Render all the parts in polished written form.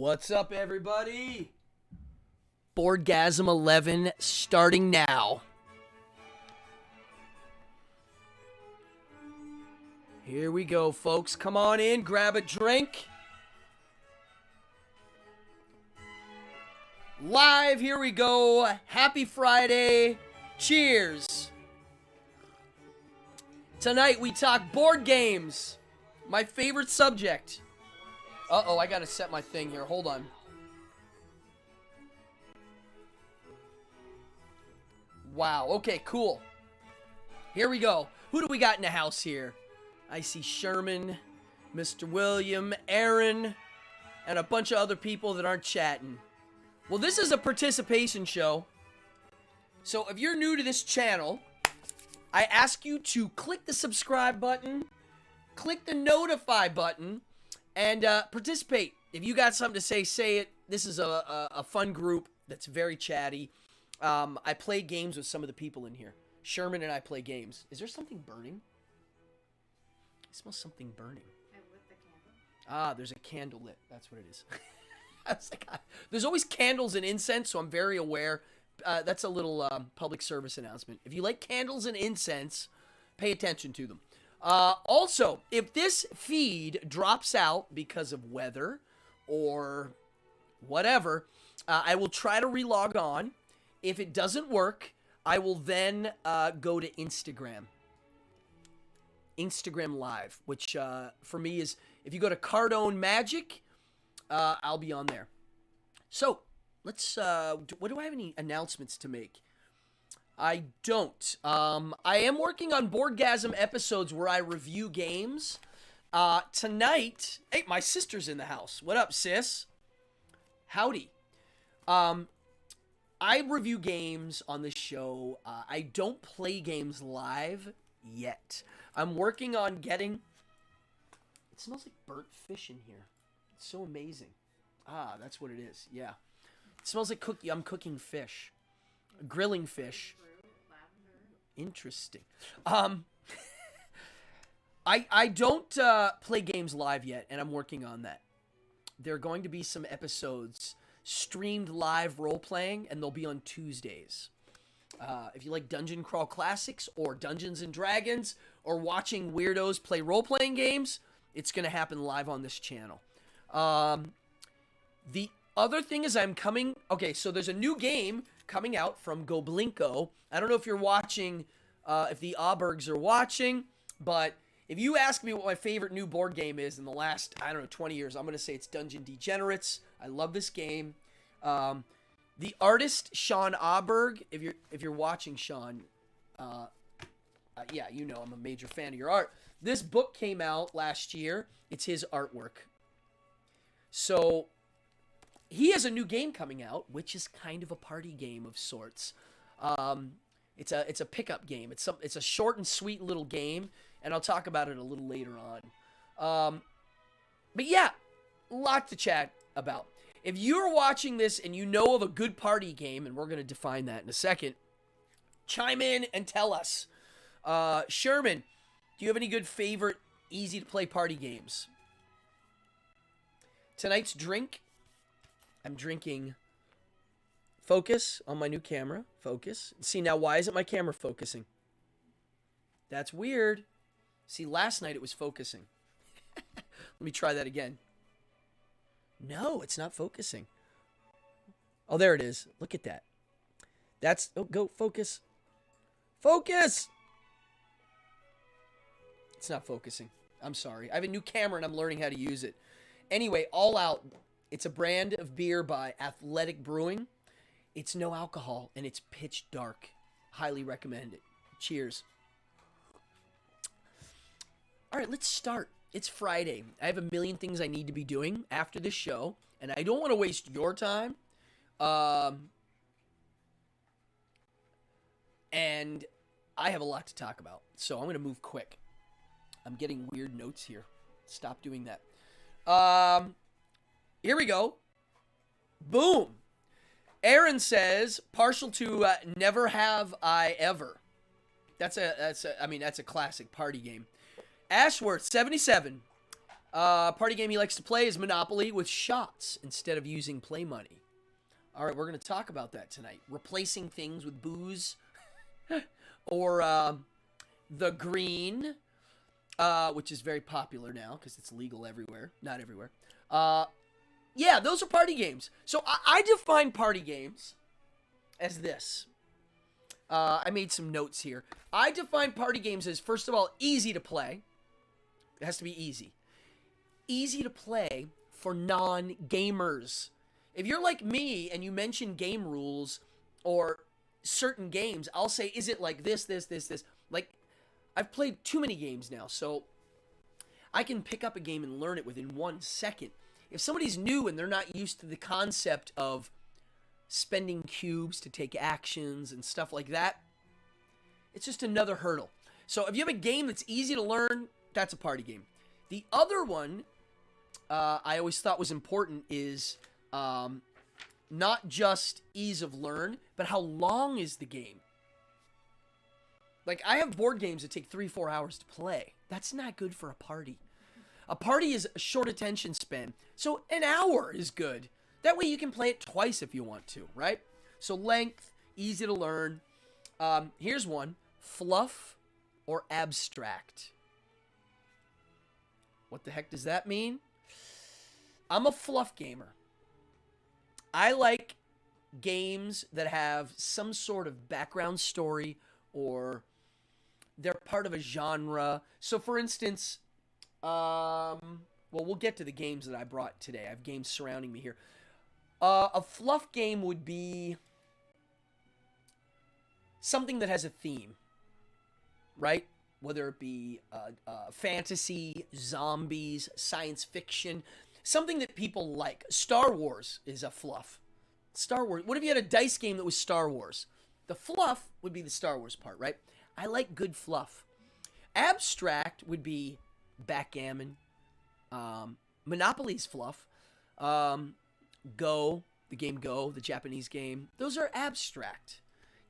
What's up, everybody? Boardgasm 11 starting now. Here we go, folks. Come on in, grab a drink. Live, here we go. Happy Friday. Cheers. Tonight we talk board games. My favorite subject. Uh-oh, I gotta set my thing here. Hold on. Wow, okay, cool. Here we go. Who do we got in the house here? I see Sherman, Mr. William, Aaron, and a bunch of other people that aren't chatting. Well, this is a participation show. So if you're new to this channel, I ask you to click the subscribe button, click the notify button, and participate. If you got something to say it. This is a fun group that's very chatty. I play games with some of the people in here. Sherman and I play games. Is there something burning? I smell something burning. And with the candle? Ah, there's a candle lit. That's what it is. I was like, there's always candles and incense, so I'm very aware. That's a little public service announcement. If you like candles and incense, pay attention to them. Also, if this feed drops out because of weather or whatever, I will try to relog on. If it doesn't work, I will then go to Instagram Live, which for me is, if you go to Cardone Magic, I'll be on there. So, let's, what do I have any announcements to make? I don't. I am working on Boardgasm episodes where I review games. Tonight, hey, my sister's in the house. What up, sis? Howdy. I review games on this show. I don't play games live yet. I'm working on getting... It smells like burnt fish in here. It's so amazing. Ah, that's what it is. Yeah. It smells like I'm cooking fish. Grilling fish. Interesting. I don't play games live yet, and I'm working on that. There are going to be some episodes streamed live role-playing, and they'll be on Tuesdays. If you like Dungeon Crawl Classics or Dungeons and Dragons or watching weirdos play role-playing games, it's going to happen live on this channel. The other thing is I'm coming... Okay, so there's a new game coming out from Goblinko. I don't know if you're watching, if the Aubergs are watching, but if you ask me what my favorite new board game is in the last, I don't know, 20 years, I'm going to say it's Dungeon Degenerates. I love this game. The artist, Sean Auberg, if you're watching, Sean, yeah, you know I'm a major fan of your art. This book came out last year. It's his artwork. So... he has a new game coming out, which is kind of a party game of sorts. It's a pickup game. It's a short and sweet little game, and I'll talk about it a little later on. But yeah, a lot to chat about. If you're watching this and you know of a good party game, and we're going to define that in a second, chime in and tell us. Sherman, do you have any good favorite easy-to-play party games? Tonight's drink... I'm drinking Focus on my new camera. Focus. See, now why isn't my camera focusing? That's weird. See, last night it was focusing. Let me try that again. No, it's not focusing. Oh, there it is. Look at that. That's... Oh, go. Focus. Focus! It's not focusing. I'm sorry. I have a new camera and I'm learning how to use it. Anyway, All Out... It's a brand of beer by Athletic Brewing. It's no alcohol, and it's pitch dark. Highly recommend it. Cheers. All right, let's start. It's Friday. I have a million things I need to be doing after this show, and I don't want to waste your time. And I have a lot to talk about, so I'm going to move quick. I'm getting weird notes here. Stop doing that. Here we go. Boom. Aaron says, partial to Never Have I Ever. That's a classic party game. Ashworth, 77. Party game he likes to play is Monopoly with shots instead of using play money. All right, we're going to talk about that tonight. Replacing things with booze or the green, which is very popular now because it's legal everywhere. Not everywhere. Yeah, those are party games. So I define party games as this. I made some notes here. I define party games as, first of all, easy to play. It has to be easy. Easy to play for non-gamers. If you're like me and you mention game rules or certain games, I'll say, is it like this? Like, I've played too many games now, so I can pick up a game and learn it within 1 second. If somebody's new and they're not used to the concept of spending cubes to take actions and stuff like that, it's just another hurdle. So if you have a game that's easy to learn, that's a party game. The other one I always thought was important is not just ease of learn, but how long is the game? Like, I have board games that take 3-4 hours to play. That's not good for a party. A party is a short attention span, so an hour is good. That way you can play it twice if you want to, right? So length, easy to learn. Here's one. Fluff or abstract. What the heck does that mean? I'm a fluff gamer. I like games that have some sort of background story or they're part of a genre. So for instance, well, we'll get to the games that I brought today. I have games surrounding me here. A fluff game would be something that has a theme, right? Whether it be fantasy, zombies, science fiction, something that people like. Star Wars is a fluff. Star Wars. What if you had a dice game that was Star Wars? The fluff would be the Star Wars part, right? I like good fluff. Abstract would be backgammon. Monopoly's fluff. Go, the game Go, the Japanese game. Those are abstract.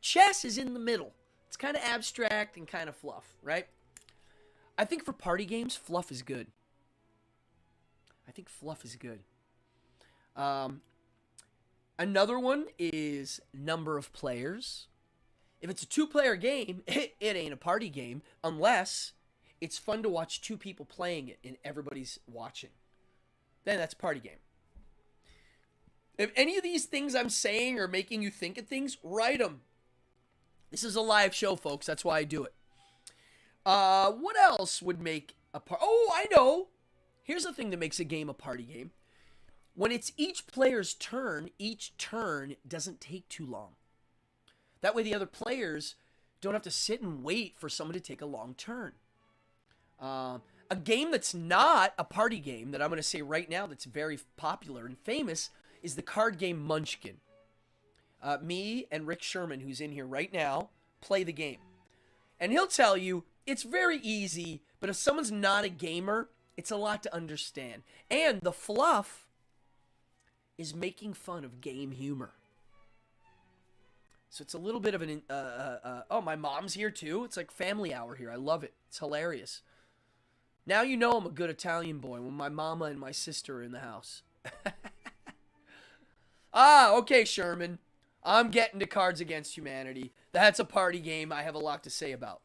Chess is in the middle. It's kind of abstract and kind of fluff, right? I think for party games, fluff is good. I think fluff is good. Another one is number of players. If it's a 2-player game, it ain't a party game unless it's fun to watch 2 people playing it and everybody's watching. Then that's a party game. If any of these things I'm saying are making you think of things, write them. This is a live show, folks. That's why I do it. What else would make a party? Oh, I know. Here's the thing that makes a game a party game. When it's each player's turn, each turn doesn't take too long. That way the other players don't have to sit and wait for someone to take a long turn. A game that's not a party game that I'm going to say right now that's very popular and famous is the card game Munchkin. Me and Rick Sherman, who's in here right now, play the game. And he'll tell you it's very easy, but if someone's not a gamer, it's a lot to understand. And the fluff is making fun of game humor. So it's a little bit of an... oh, my mom's here too. It's like family hour here. I love it. It's hilarious. Now you know I'm a good Italian boy when my mama and my sister are in the house. Okay, Sherman. I'm getting to Cards Against Humanity. That's a party game I have a lot to say about.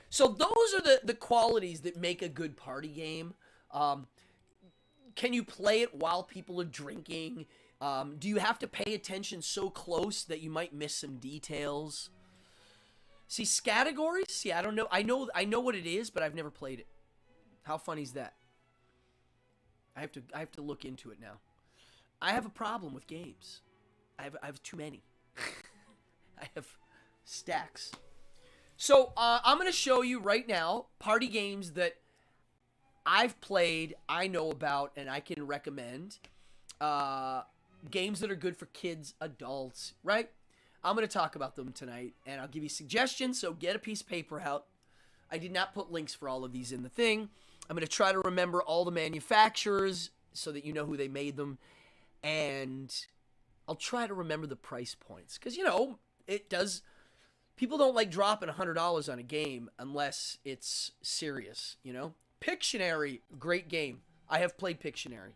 So those are the qualities that make a good party game. Can you play it while people are drinking? Do you have to pay attention so close that you might miss some details? See, categories? See, I don't know. I know what it is, but I've never played it. How funny is that? I have to look into it now. I have a problem with games. I have too many. I have stacks. So I'm going to show you right now party games that I've played, I know about, and I can recommend. Games that are good for kids, adults, right? I'm going to talk about them tonight, and I'll give you suggestions, so get a piece of paper out. I did not put links for all of these in the thing. I'm going to try to remember all the manufacturers so that you know who they made them, and I'll try to remember the price points, because, you know, it does... People don't like dropping $100 on a game unless it's serious, you know? Pictionary, great game. I have played Pictionary.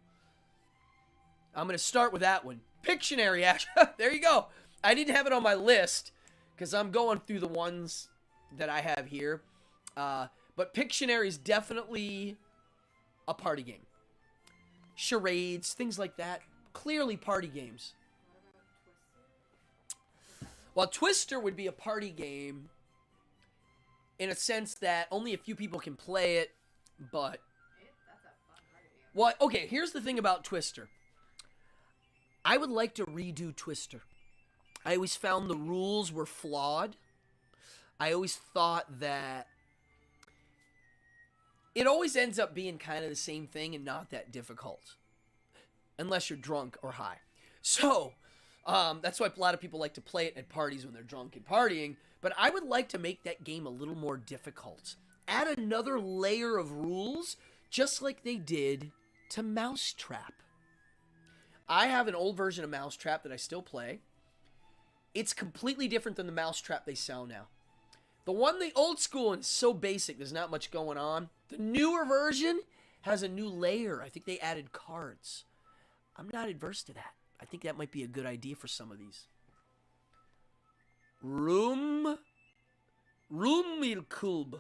I'm going to start with that one. Pictionary, actually. There you go. I didn't have it on my list because I'm going through the ones that I have here. But Pictionary is definitely a party game. Charades, things like that. Clearly party games. Well, Twister would be a party game in a sense that only a few people can play it, but... That's a fun party game. Well, okay, here's the thing about Twister. I would like to redo Twister. I always found the rules were flawed. I always thought that it always ends up being kind of the same thing and not that difficult. Unless you're drunk or high. So, that's why a lot of people like to play it at parties when they're drunk and partying. But I would like to make that game a little more difficult. Add another layer of rules, just like they did to Mousetrap. I have an old version of Mousetrap that I still play. It's completely different than the Mousetrap they sell now. The one, the old school, and it's so basic, there's not much going on. The newer version has a new layer. I think they added cards. I'm not adverse to that. I think that might be a good idea for some of these. Rummilkulb,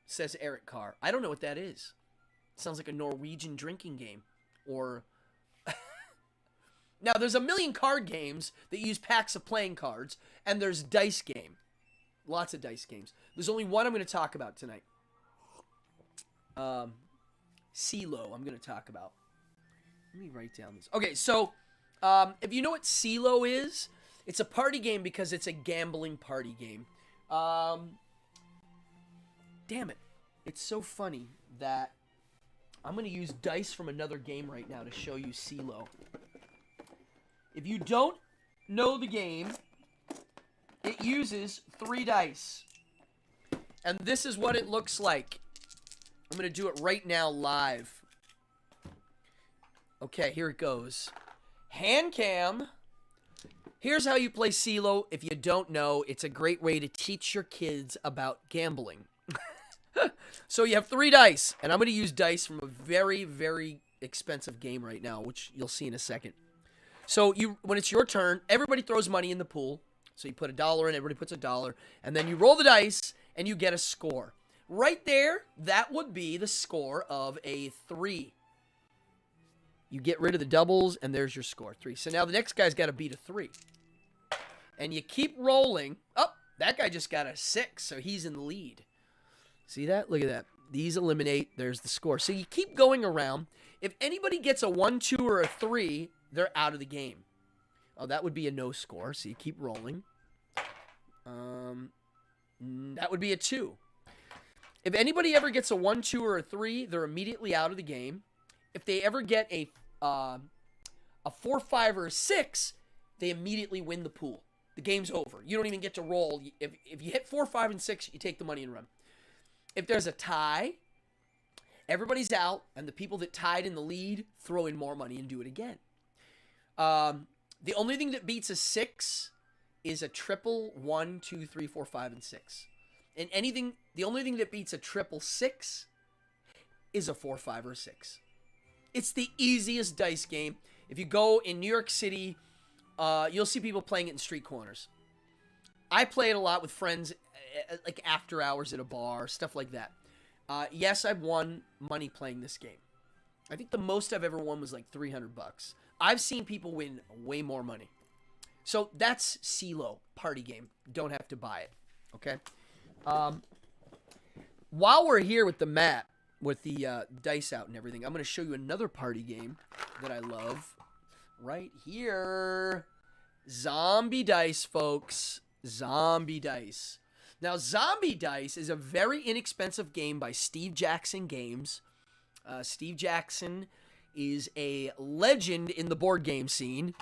says Eric Carr. I don't know what that is. Sounds like a Norwegian drinking game. Or... Now, there's a million card games that use packs of playing cards, and there's dice game. Lots of dice games. There's only one I'm going to talk about tonight. CeeLo, I'm going to talk about. Let me write down this. Okay, so, if you know what CeeLo is, it's a party game because it's a gambling party game. Damn it. It's so funny that I'm going to use dice from another game right now to show you CeeLo. If you don't know the game, it uses 3 dice. And this is what it looks like. I'm going to do it right now live. Okay, here it goes. Hand cam. Here's how you play CeeLo. If you don't know, it's a great way to teach your kids about gambling. So you have 3 dice. And I'm going to use dice from a very, very expensive game right now, which you'll see in a second. So when it's your turn, everybody throws money in the pool. So you put $1 in, everybody puts $1, and then you roll the dice, and you get a score. Right there, that would be the score of a 3. You get rid of the doubles, and there's your score, 3. So now the next guy's got to beat a 3. And you keep rolling. Oh, that guy just got a 6, so he's in the lead. See that? Look at that. These eliminate. There's the score. So you keep going around. If anybody gets a 1, 2, or a 3... they're out of the game. Oh, that would be a no score, so you keep rolling. That would be a 2. If anybody ever gets a 1, 2, or a 3, they're immediately out of the game. If they ever get a 4, 5, or a 6, they immediately win the pool. The game's over. You don't even get to roll. If you hit 4, 5, and 6, you take the money and run. If there's a tie, everybody's out, and the people that tied in the lead throw in more money and do it again. The only thing that beats a 6 is a triple 1, 2, 3, 4, 5, and 6. And the only thing that beats a triple 6 is a 4, 5, or 6. It's the easiest dice game. If you go in New York City, you'll see people playing it in street corners. I play it a lot with friends, like after hours at a bar, stuff like that. Yes, I've won money playing this game. I think the most I've ever won was like $300. I've seen people win way more money. So that's CeeLo, party game. Don't have to buy it. Okay? While we're here with the map, with the dice out and everything, I'm going to show you another party game that I love. Right here. Zombie Dice, folks. Zombie Dice. Now, Zombie Dice is a very inexpensive game by Steve Jackson Games. Steve Jackson is a legend in the board game scene.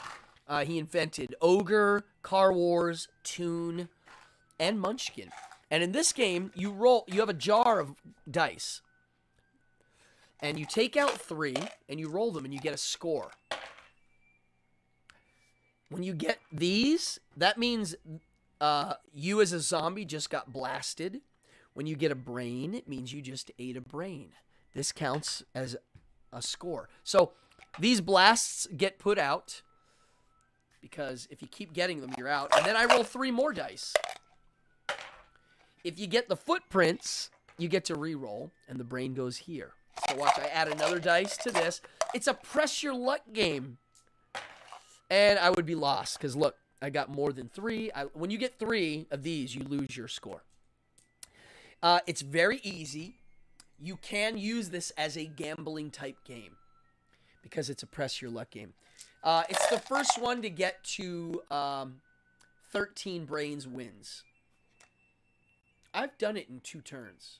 He invented Ogre, Car Wars, Toon, and Munchkin. And in this game, you have a jar of dice. And you take out 3, and you roll them, and you get a score. When you get these, that means you as a zombie just got blasted. When you get a brain, it means you just ate a brain. this counts as a score. So these blasts get put out because if you keep getting them, you're out. And then I roll 3 more dice. If you get the footprints, you get to re-roll, and the brain goes here. So watch, I add another dice to this. It's a press your luck game. And I would be lost because, look, I got more than 3. When you get 3 of these, you lose your score. It's very easy. You can use this as a gambling type game because it's a press your luck game. It's the first one to get to 13 brains wins. I've done it in 2 turns.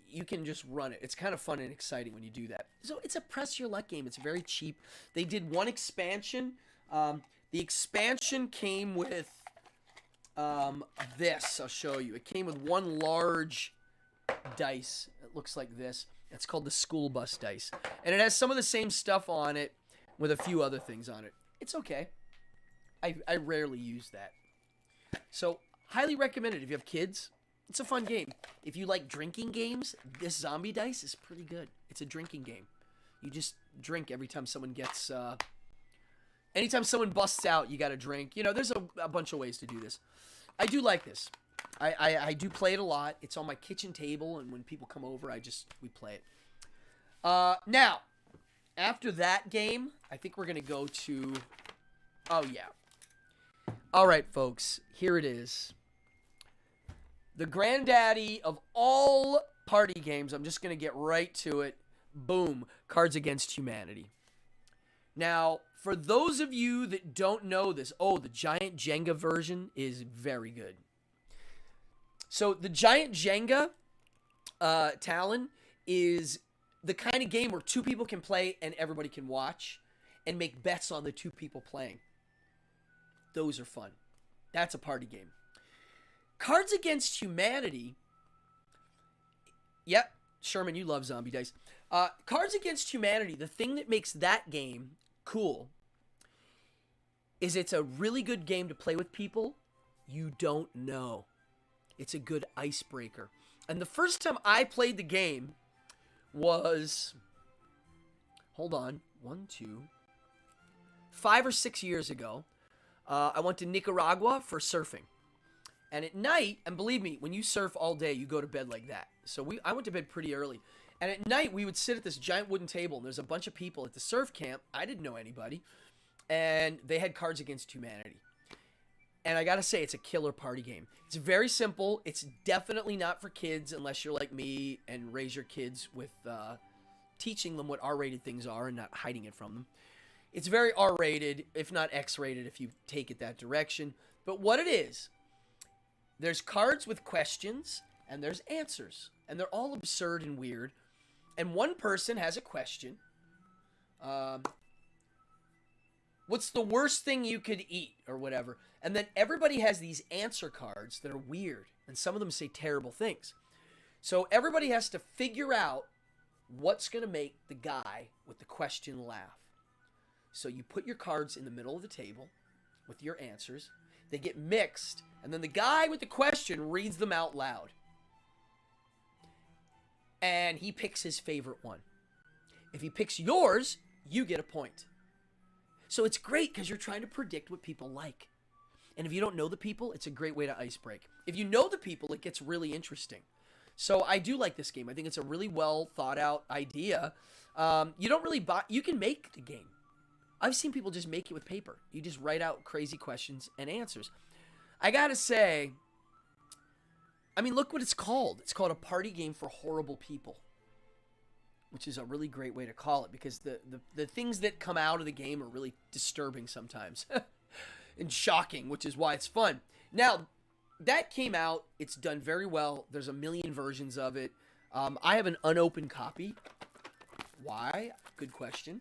You can just run it. It's kind of fun and exciting when you do that. So it's a press your luck game. It's very cheap. They did 1 expansion. The expansion came with this. I'll show you. It came with 1 large dice. It looks like this. It's called the school bus dice. And it has some of the same stuff on it with a few other things on it. It's okay. I rarely use that. So, highly recommend it if you have kids. It's a fun game. If you like drinking games, this zombie dice is pretty good. It's a drinking game. You just drink every time someone gets... anytime someone busts out, you got to drink. You know, there's a bunch of ways to do this. I do like this. I do play it a lot. It's on my kitchen table, and when people come over, we play it. Now, after that game, I think we're going to go to... Oh, yeah. All right, folks. Here it is. The granddaddy of all party games. I'm just going to get right to it. Boom. Cards Against Humanity. Now, for those of you that don't know this, the giant Jenga version is very good. So the giant Jenga, Talon, is the kind of game where 2 people can play and everybody can watch and make bets on the 2 people playing. Those are fun. That's a party game. Cards Against Humanity. Yep, Sherman, you love zombie dice. Cards Against Humanity, the thing that makes that game cool is it's a really good game to play with people you don't know. It's a good icebreaker. And the first time I played the game was, hold on, 5 or 6 years ago. I went to Nicaragua for surfing. And at night, and believe me, when you surf all day, you go to bed like that. So I went to bed pretty early. And at night, we would sit at this giant wooden table, and there's a bunch of people at the surf camp. I didn't know anybody. And they had Cards Against Humanity. And I gotta say, it's a killer party game. It's very simple. It's definitely not for kids unless you're like me and raise your kids with teaching them what R-rated things are and not hiding it from them. It's very R-rated, if not X-rated, if you take it that direction. But what it is, there's cards with questions and there's answers. And they're all absurd and weird. And one person has a question. What's the worst thing you could eat or whatever? And then everybody has these answer cards that are weird. And some of them say terrible things. So everybody has to figure out what's going to make the guy with the question laugh. So you put your cards in the middle of the table with your answers. They get mixed. And then the guy with the question reads them out loud. And he picks his favorite one. If he picks yours, you get a point. So it's great because you're trying to predict what people like. And if you don't know the people, it's a great way to ice break. If you know the people, it gets really interesting. So I do like this game. I think it's a really well thought out idea. You don't really buy... You can make the game. I've seen people just make it with paper. You just write out crazy questions and answers. I gotta say... I mean, look what it's called. It's called a party game for horrible people. Which is a really great way to call it. Because the things that come out of the game are really disturbing sometimes. And shocking, which is why it's fun. Now, that came out. It's done very well. There's a million versions of it. I have an unopened copy. Why? Good question.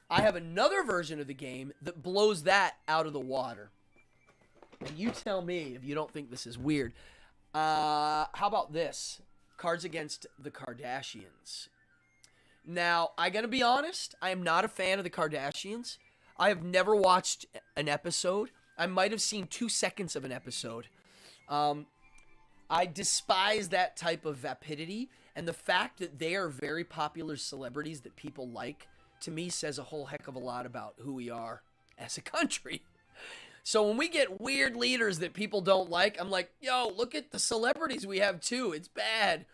I have another version of the game that blows that out of the water. And you tell me if you don't think this is weird. How about this? Cards Against the Kardashians. Now, I gotta be honest. I am not a fan of the Kardashians. I have never watched an episode. I might have seen 2 seconds of an episode. I despise that type of vapidity, and the fact that they are very popular celebrities that people like, to me, says a whole heck of a lot about who we are as a country. So when we get weird leaders that people don't like, I'm like, yo, look at the celebrities we have too. It's bad.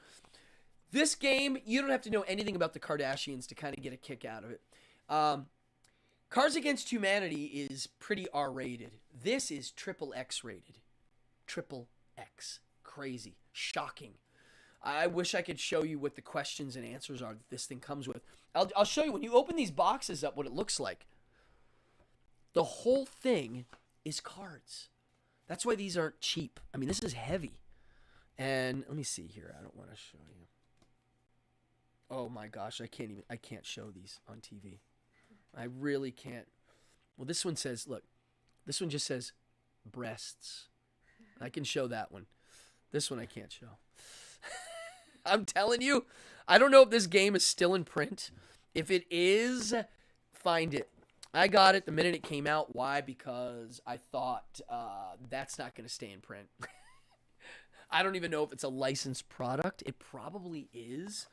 This game, you don't have to know anything about the Kardashians to kind of get a kick out of it. Cards Against Humanity is pretty R-rated. This is triple X rated. Triple X. Crazy. Shocking. I wish I could show you what the questions and answers are that this thing comes with. I'll show you when you open these boxes up what it looks like. The whole thing is cards. That's why these aren't cheap. I mean, this is heavy. And let me see here. I don't want to show you. Oh my gosh, I can't show these on TV. I really can't. Well, this one says, look, this one just says breasts. I can show that one. This one I can't show. I'm telling you, I don't know if this game is still in print. If it is, find it. I got it the minute it came out. Why? Because I thought that's not going to stay in print. I don't even know if it's a licensed product. It probably is.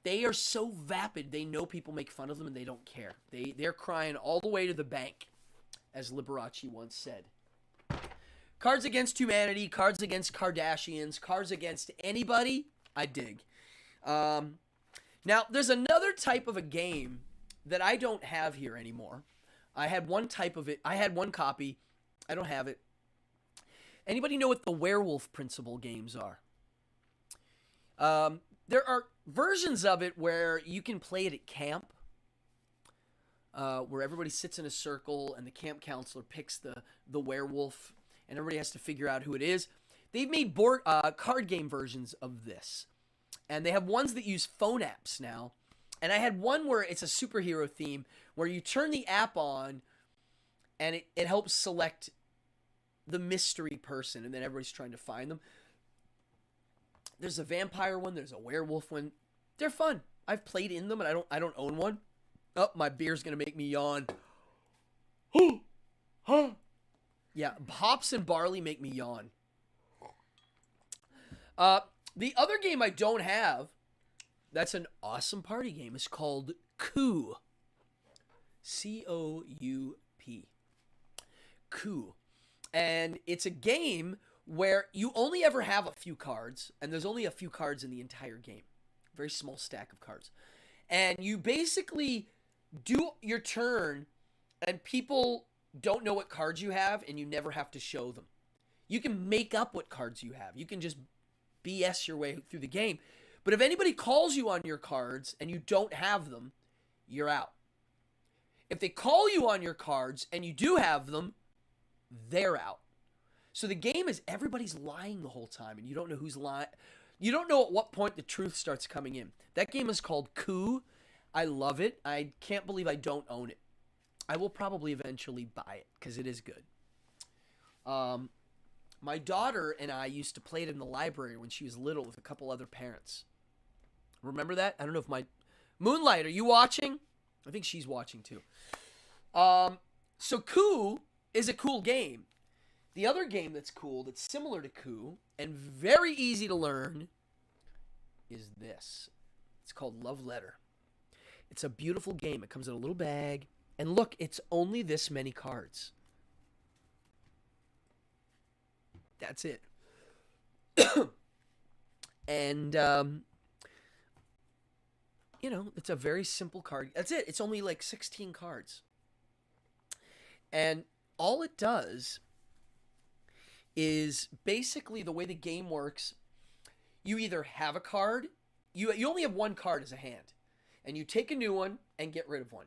They are so vapid, they know people make fun of them and they don't care. They're crying all the way to the bank, as Liberace once said. Cards Against Humanity, Cards Against Kardashians, Cards Against anybody, I dig. Now, there's another type of a game that I don't have here anymore. I had one type of it. I had one copy. I don't have it. Anybody know what the Werewolf principle games are? There are versions of it where you can play it at camp, where everybody sits in a circle and the camp counselor picks the werewolf, and everybody has to figure out who it is. They've made card game versions of this, and they have ones that use phone apps now. And I had one where it's a superhero theme, where you turn the app on, and it helps select the mystery person, and then everybody's trying to find them. There's a vampire one. There's a werewolf one. They're fun. I've played in them, and I don't own one. Oh, my beer's gonna make me yawn. Yeah, hops and barley make me yawn. The other game I don't have, that's an awesome party game, is called Coup. C-O-U-P. Coup. And it's a game where you only ever have a few cards, and there's only a few cards in the entire game. Very small stack of cards. And you basically do your turn, and people don't know what cards you have, and you never have to show them. You can make up what cards you have. You can just BS your way through the game. But if anybody calls you on your cards and you don't have them, you're out. If they call you on your cards and you do have them, they're out. So the game is everybody's lying the whole time, and you don't know who's lying. You don't know at what point the truth starts coming in. That game is called Coup. I love it. I can't believe I don't own it. I will probably eventually buy it because it is good. My daughter and I used to play it in the library when she was little with a couple other parents. Remember that? I don't know if my... Moonlight, are you watching? I think she's watching too. So Coup is a cool game. The other game that's cool, that's similar to Coup, and very easy to learn, is this. It's called Love Letter. It's a beautiful game. It comes in a little bag. And look, it's only this many cards. That's it. And, you know, it's a very simple card. That's it. It's only like 16 cards. And all it does is basically the way the game works. You either have a card, you only have one card as a hand, and you take a new one and get rid of one.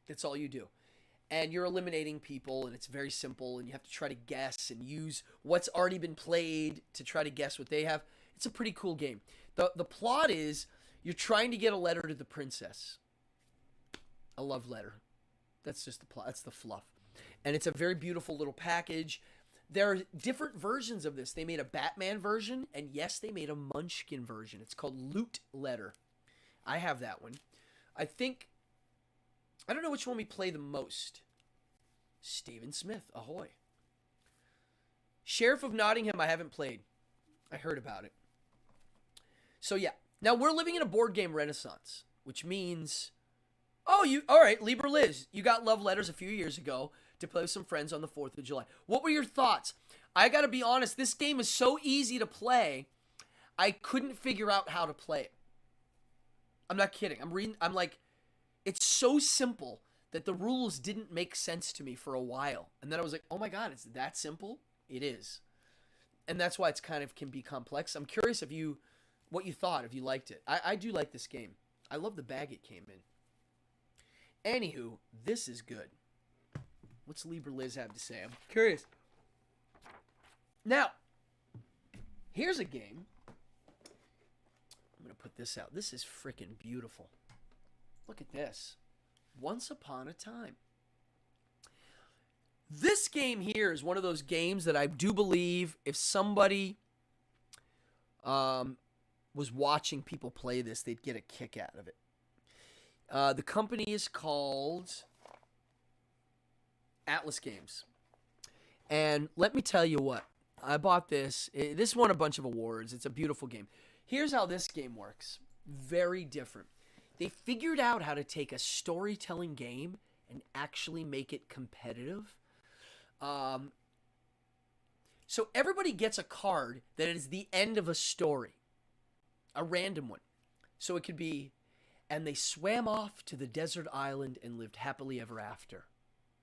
That's all you do. And you're eliminating people, and it's very simple, and you have to try to guess and use what's already been played to try to guess what they have. It's a pretty cool game. The plot is you're trying to get a letter to the princess. A love letter. That's just the plot. That's the fluff. And it's a very beautiful little package. There are different versions of this. They made a Batman version, and yes, they made a Munchkin version. It's called Loot Letter. I have that one. I don't know which one we play the most. Stephen Smith, ahoy. Sheriff of Nottingham, I haven't played. I heard about it. So yeah, now we're living in a board game renaissance, which means, all right, Libra Liz, you got love letters a few years ago to play with some friends on the 4th of July. What were your thoughts? I gotta be honest, this game is so easy to play, I couldn't figure out how to play it. I'm not kidding. I'm like, it's so simple that the rules didn't make sense to me for a while. And then I was like, oh my God, it's that simple? It is. And that's why it's kind of can be complex. I'm curious what you thought, if you liked it. I do like this game. I love the bag it came in. Anywho, this is good. What's Libra Liz have to say? I'm curious. Now, here's a game. I'm going to put this out. This is freaking beautiful. Look at this. Once Upon a Time. This game here is one of those games that I do believe if somebody was watching people play this, they'd get a kick out of it. The company is called Atlas Games. And let me tell you what. I bought this. This won a bunch of awards. It's a beautiful game. Here's how this game works. Very different. They figured out how to take a storytelling game and actually make it competitive. So everybody gets a card that is the end of a story. A random one. So it could be, and they swam off to the desert island and lived happily ever after.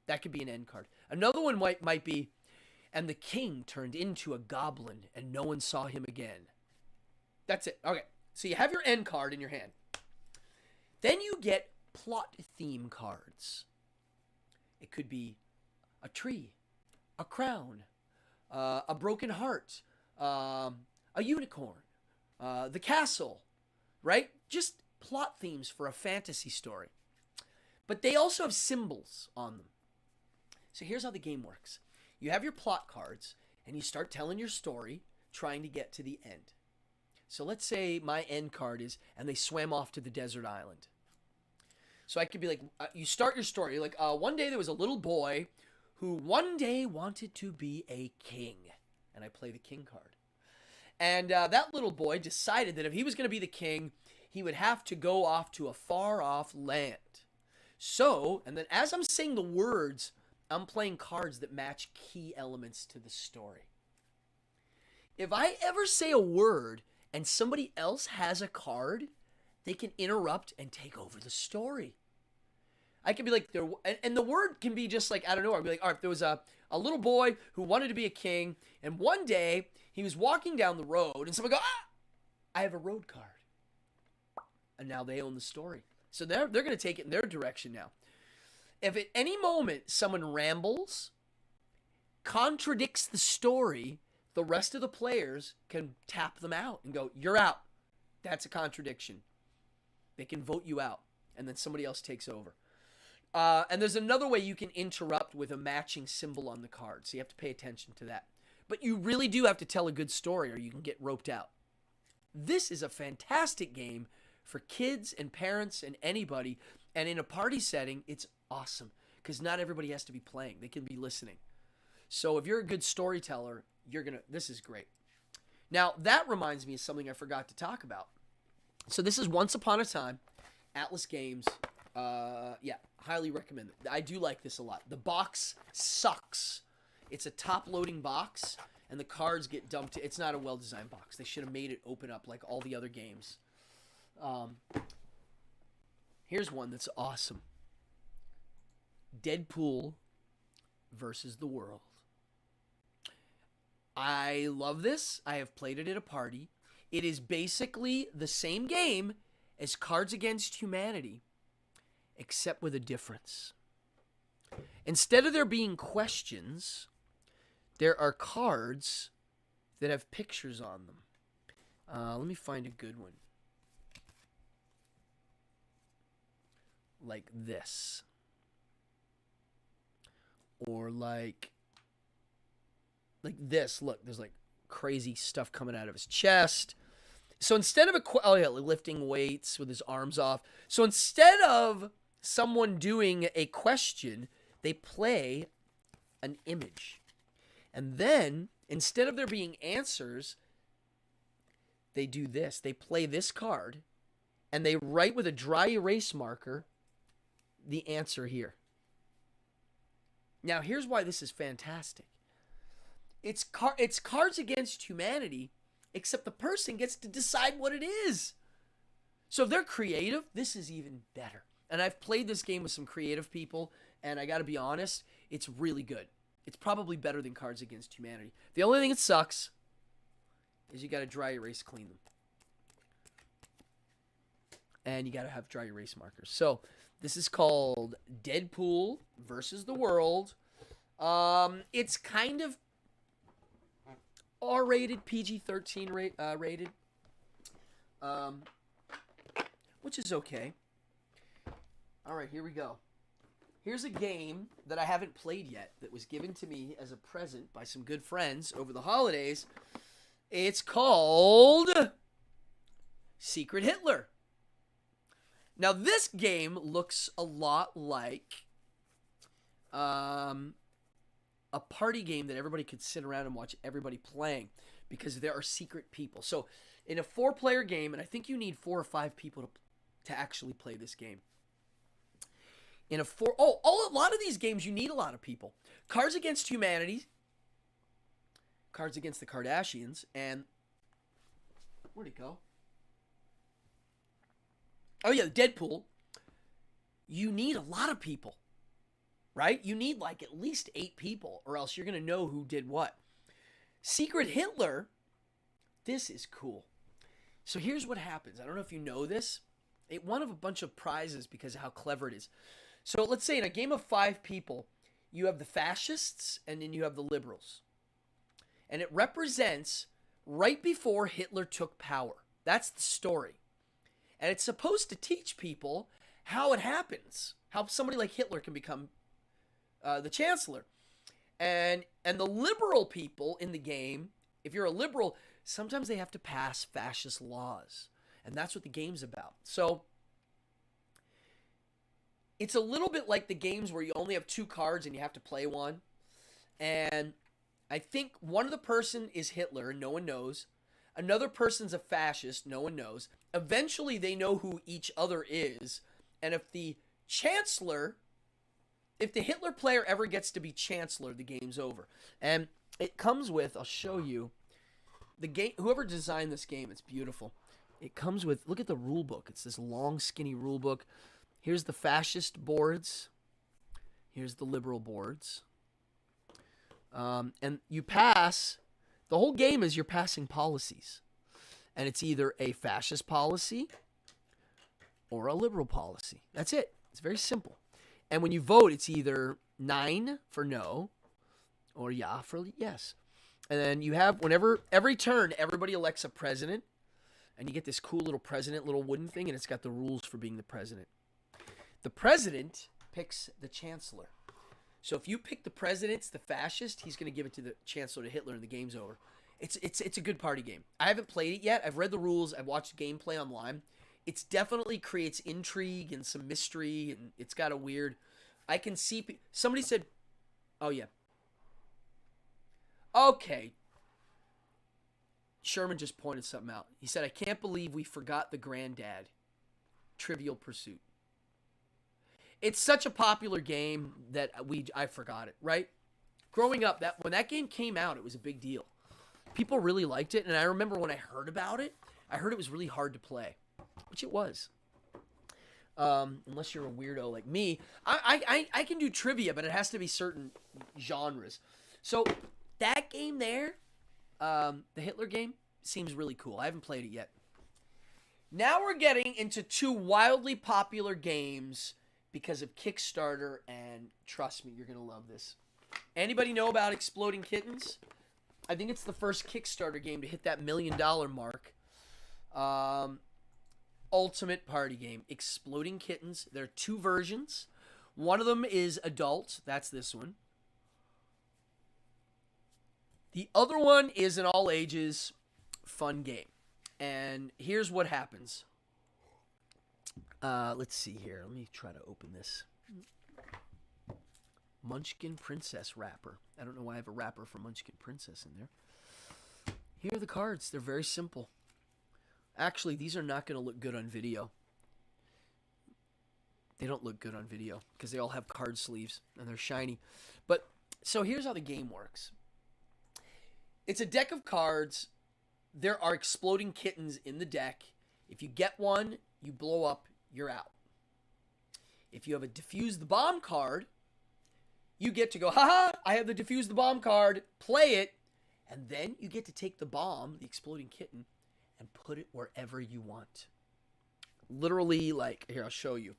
That could be an end card. Another one might be, and the king turned into a goblin and no one saw him again. That's it. Okay. So you have your end card in your hand. Then you get plot theme cards. It could be a tree, a crown, a broken heart, a unicorn, the castle, right? Just plot themes for a fantasy story. But they also have symbols on them. So here's how the game works. You have your plot cards, and you start telling your story, trying to get to the end. So let's say my end card is, and they swam off to the desert island. So I could be like, you start your story, like, one day there was a little boy who one day wanted to be a king. And I play the king card. And that little boy decided that if he was going to be the king, he would have to go off to a far-off land. So, and then as I'm saying the words, I'm playing cards that match key elements to the story. If I ever say a word and somebody else has a card, they can interrupt and take over the story. I can be like, and the word can be just like, I don't know, I'd be like, all right, there was a little boy who wanted to be a king, and one day he was walking down the road, and someone go, I have a road card. And now they own the story. So they're going to take it in their direction now. If at any moment someone rambles, contradicts the story, the rest of the players can tap them out and go, you're out. That's a contradiction. They can vote you out, and then somebody else takes over. And there's another way you can interrupt with a matching symbol on the card, so you have to pay attention to that. But you really do have to tell a good story or you can get roped out. This is a fantastic game for kids and parents and anybody, and in a party setting, it's awesome because not everybody has to be playing. They can be listening. So if you're a good storyteller, this is great. Now, that reminds me of something I forgot to talk about. So this is Once Upon a Time, Atlas Games. Yeah, highly recommend it. I do like this a lot. The box sucks. It's a top-loading box, and the cards get dumped. It's not a well-designed box. They should have made it open up like all the other games. Here's one that's awesome. Deadpool versus the world. I love this. I have played it at a party. It is basically the same game as Cards Against Humanity, except with a difference. Instead of there being questions, there are cards that have pictures on them. Let me find a good one. Like this. Or like this. Look, there's like crazy stuff coming out of his chest. So instead of lifting weights with his arms off. So instead of someone doing a question, they play an image. And then instead of there being answers, they do this. They play this card, and they write with a dry erase marker the answer here. Now, here's why this is fantastic. It's Cards Against Humanity, except the person gets to decide what it is. So if they're creative, this is even better. And I've played this game with some creative people, and I got to be honest, it's really good. It's probably better than Cards Against Humanity. The only thing that sucks is you got to dry erase clean them. And you got to have dry erase markers. So this is called Deadpool versus the World. It's kind of R-rated, PG-13 rated, which is okay. All right, here we go. Here's a game that I haven't played yet that was given to me as a present by some good friends over the holidays. It's called Secret Hitler. Now, this game looks a lot like a party game that everybody could sit around and watch everybody playing because there are secret people. So, in a 4-player game, and I think you need 4 or 5 people to actually play this game. In a a lot of these games, you need a lot of people. Cards Against Humanity, Cards Against the Kardashians, and where'd it go? Oh yeah, Deadpool. You need a lot of people, right? You need like at least 8 people, or else you're gonna know who did what. Secret Hitler. This is cool. So here's what happens. I don't know if you know this. It won a bunch of prizes because of how clever it is. So let's say in a game of 5 people, you have the fascists and then you have the liberals. And it represents right before Hitler took power. That's the story. And it's supposed to teach people how it happens, how somebody like Hitler can become the chancellor. And the liberal people in the game, if you're a liberal, sometimes they have to pass fascist laws. And that's what the game's about. So it's a little bit like the games where you only have 2 cards and you have to play one. And I think one of the person is Hitler and no one knows. Another person's a fascist, no one knows. Eventually they know who each other is. And if the chancellor, if the Hitler player ever gets to be chancellor, the game's over. And it comes with, I'll show you, the game, whoever designed this game, it's beautiful. It comes with, look at the rule book. It's this long, skinny rule book. Here's the fascist boards. Here's the liberal boards. And you pass, the whole game is you're passing policies. And it's either a fascist policy or a liberal policy. That's it. It's very simple. And when you vote, it's either 9 for no or yeah for yes. And then you have, whenever, every turn, everybody elects a president. And you get this cool little president, little wooden thing, and it's got the rules for being the president. The president picks the chancellor. So if you pick the president, the fascist, he's going to give it to the chancellor, to Hitler, and the game's over. It's a good party game. I haven't played it yet. I've read the rules. I've watched gameplay online. It definitely creates intrigue and some mystery, and it's got a weird... I can see... Somebody said... Oh, yeah. Okay. Sherman just pointed something out. He said, I can't believe we forgot the granddad. Trivial Pursuit. It's such a popular game that I forgot it, right? Growing up, when that game came out, it was a big deal. People really liked it, and I remember when I heard about it, I heard it was really hard to play, which it was. Unless you're a weirdo like me. I can do trivia, but it has to be certain genres. So that game there, the Hitler game, seems really cool. I haven't played it yet. Now we're getting into 2 wildly popular games because of Kickstarter, and trust me, you're going to love this. Anybody know about Exploding Kittens? I think it's the first Kickstarter game to hit that $1 million mark. Ultimate party game, Exploding Kittens. There are 2 versions. One of them is adult. That's this one. The other one is an all ages fun game. And here's what happens. Let's see here. Let me try to open this. Munchkin Princess wrapper. I don't know why I have a wrapper for Munchkin Princess in there. Here are the cards. They're very simple. Actually, these are not going to look good on video. They don't look good on video because they all have card sleeves and they're shiny. But so here's how the game works. It's a deck of cards. There are exploding kittens in the deck. If you get one, you blow up, you're out. If you have a defuse the bomb card, you get to go, haha, I have the defuse the bomb card, play it, and then you get to take the bomb, the exploding kitten, and put it wherever you want. Literally, like, here, I'll show you.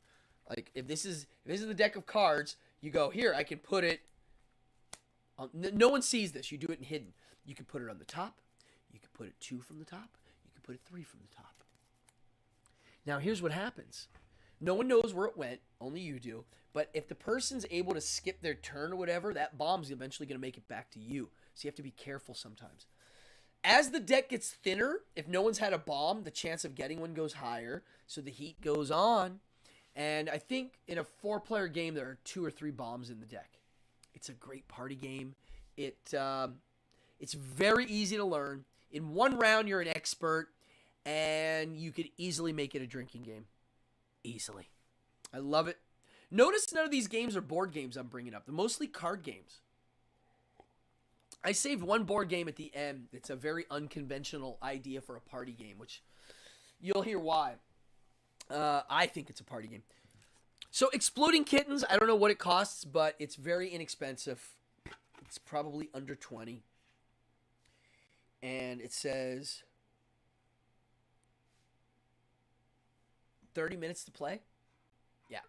Like, if this is the deck of cards, you go, here, I can put it on, no one sees this, you do it in hidden. You can put it on the top, you can put it 2 from the top, you can put it 3 from the top. Now, here's what happens. No one knows where it went, only you do. But if the person's able to skip their turn or whatever, that bomb's eventually going to make it back to you. So you have to be careful sometimes. As the deck gets thinner, if no one's had a bomb, the chance of getting one goes higher. So the heat goes on. And I think in a 4-player game, there are 2 or 3 bombs in the deck. It's a great party game. It's very easy to learn. In 1 round, you're an expert. And you could easily make it a drinking game. Easily. I love it. Notice none of these games are board games I'm bringing up. They're mostly card games. I saved 1 board game at the end. It's a very unconventional idea for a party game, which you'll hear why. I think it's a party game. So Exploding Kittens, I don't know what it costs, but it's very inexpensive. It's probably under 20. And it says 30 minutes to play? Yeah.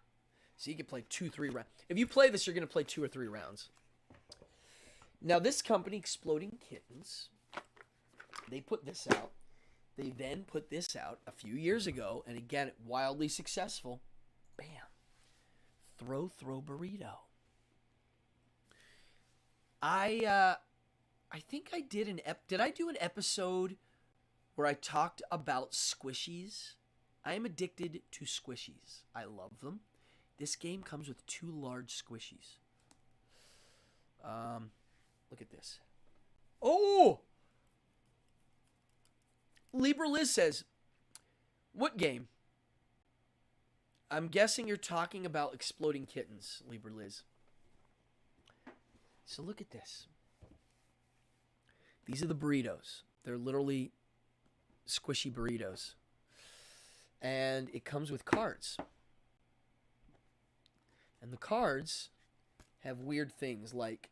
So you can play 2-3 rounds. If you play this, you're going to play 2 or 3 rounds. Now, this company, Exploding Kittens, they put this out. They then put this out a few years ago, and again, wildly successful. Bam. Throw Burrito. I think I did did I do an episode where I talked about squishies? I am addicted to squishies. I love them. This game comes with 2 large squishies. Look at this. Oh! Libra Liz says, what game? I'm guessing you're talking about Exploding Kittens, Libra Liz. So look at this. These are the burritos. They're literally squishy burritos. And it comes with cards. And the cards have weird things like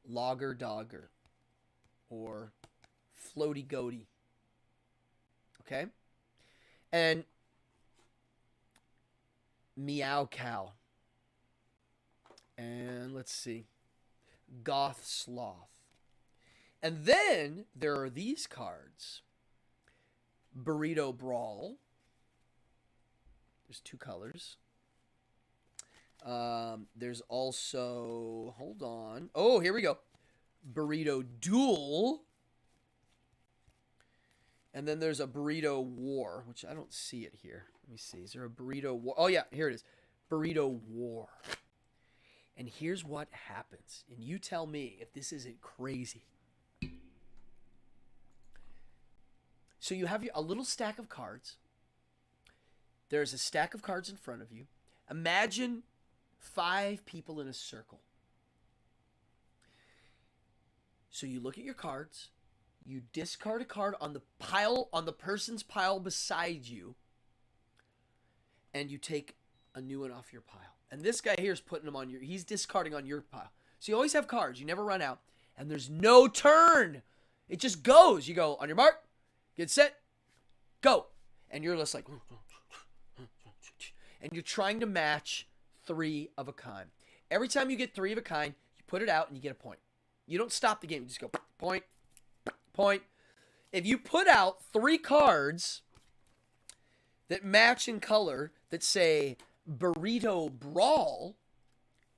Logger Dogger or Floaty Goaty. Okay? And Meow Cow. And let's see. Goth Sloth. And then there are these cards. Burrito Brawl. There's 2 colors. There's also, hold on. Oh, here we go. Burrito Duel. And then there's a Burrito War, which I don't see it here. Let me see. Is there a Burrito War? Oh, yeah, here it is. Burrito War. And here's what happens. And you tell me if this isn't crazy. So you have a little stack of cards. There's a stack of cards in front of you. Imagine 5 people in a circle. So you look at your cards. You discard a card on the pile, on the person's pile beside you. And you take a new one off your pile. And this guy here is putting them on he's discarding on your pile. So you always have cards. You never run out. And there's no turn. It just goes. You go on your mark, get set, go. And you're just like, and you're trying to match 3 of a kind. Every time you get 3 of a kind, you put it out and you get a point. You don't stop the game. You just go point, point. If you put out 3 cards that match in color that say Burrito Brawl,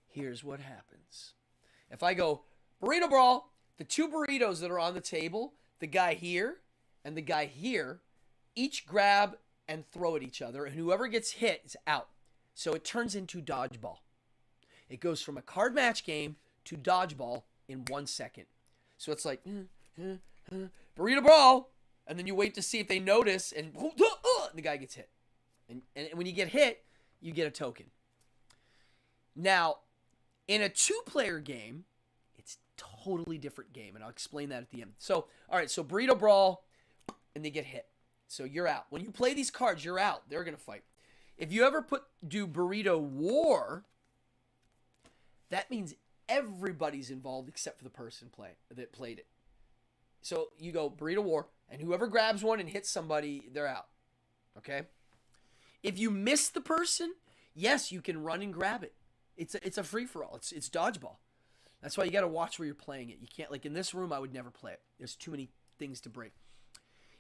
here's what happens. If I go Burrito Brawl, the 2 burritos that are on the table, the guy here and the guy here, each grab and throw at each other, and whoever gets hit is out. So it turns into dodgeball. It goes from a card match game to dodgeball in 1 second. So it's like, Burrito Brawl, And then you wait to see if they notice, and the guy gets hit. And when you get hit, you get a token. Now, in a 2-player game, it's a totally different game, and I'll explain that at the end. So, all right, so Burrito Brawl, and they get hit. So you're out. When you play these cards, you're out. They're going to fight. If you ever do Burrito War, that means everybody's involved except for the person that played it. So you go Burrito War, and whoever grabs one and hits somebody, they're out. Okay? If you miss the person, yes, you can run and grab it. It's a free-for-all. It's dodgeball. That's why you got to watch where you're playing it. You can't, like in this room, I would never play it. There's too many things to break.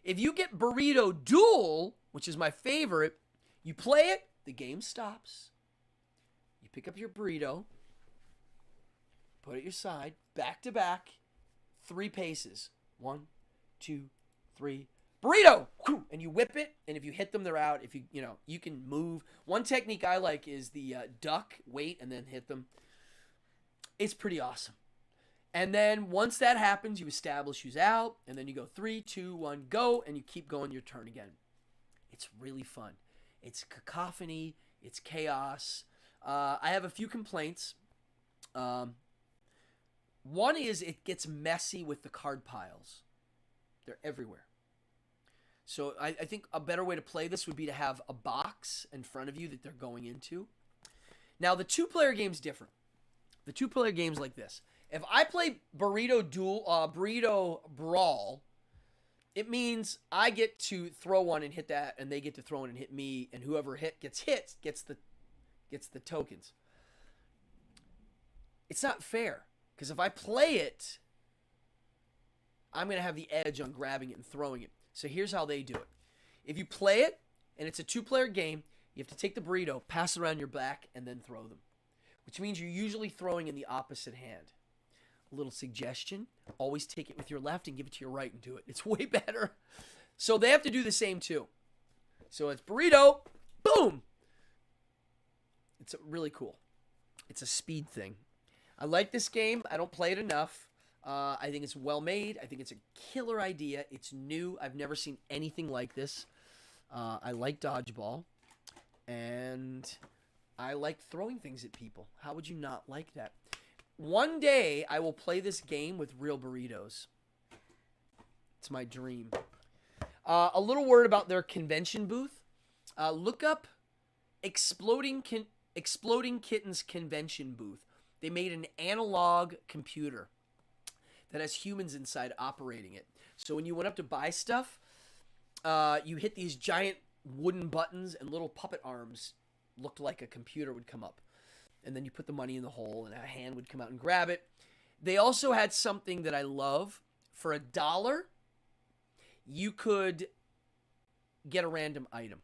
If you get Burrito Duel, which is my favorite, you play it, the game stops. You pick up your burrito, put it your side, back to back, 3 paces. 1, 2, 3. Burrito! And you whip it, and if you hit them, they're out. If you can move. One technique I like is the duck, wait, and then hit them. It's pretty awesome. And then once that happens, you establish who's out, and then you go 3, 2, 1, go, and you keep going your turn again. It's really fun. It's cacophony. It's chaos. I have a few complaints. One is it gets messy with the card piles. They're everywhere. So I think a better way to play this would be to have a box in front of you that they're going into. Now, the 2-player game's different. The 2-player game's like this. If I play Burrito Duel, Burrito Brawl, it means I get to throw one and hit that, and they get to throw one and hit me, and whoever gets the tokens. It's not fair, because if I play it, I'm going to have the edge on grabbing it and throwing it. So here's how they do it. If you play it, and it's a 2-player game, you have to take the burrito, pass it around your back, and then throw them, which means you're usually throwing in the opposite hand. A little suggestion, always take it with your left and give it to your right and do it. It's way better. So they have to do the same too. So it's burrito, boom. It's really cool. It's a speed thing. I like this game. I don't play it enough. I think it's well made. I think it's a killer idea. It's new. I've never seen anything like this. I like dodgeball. And I like throwing things at people. How would you not like that? One day, I will play this game with real burritos. It's my dream. A little word about their convention booth. Look up Exploding Kittens convention booth. They made an analog computer that has humans inside operating it. So when you went up to buy stuff, you hit these giant wooden buttons, and little puppet arms looked like a computer would come up. And then you put the money in the hole, and a hand would come out and grab it. They also had something that I love. For $1, you could get a random item.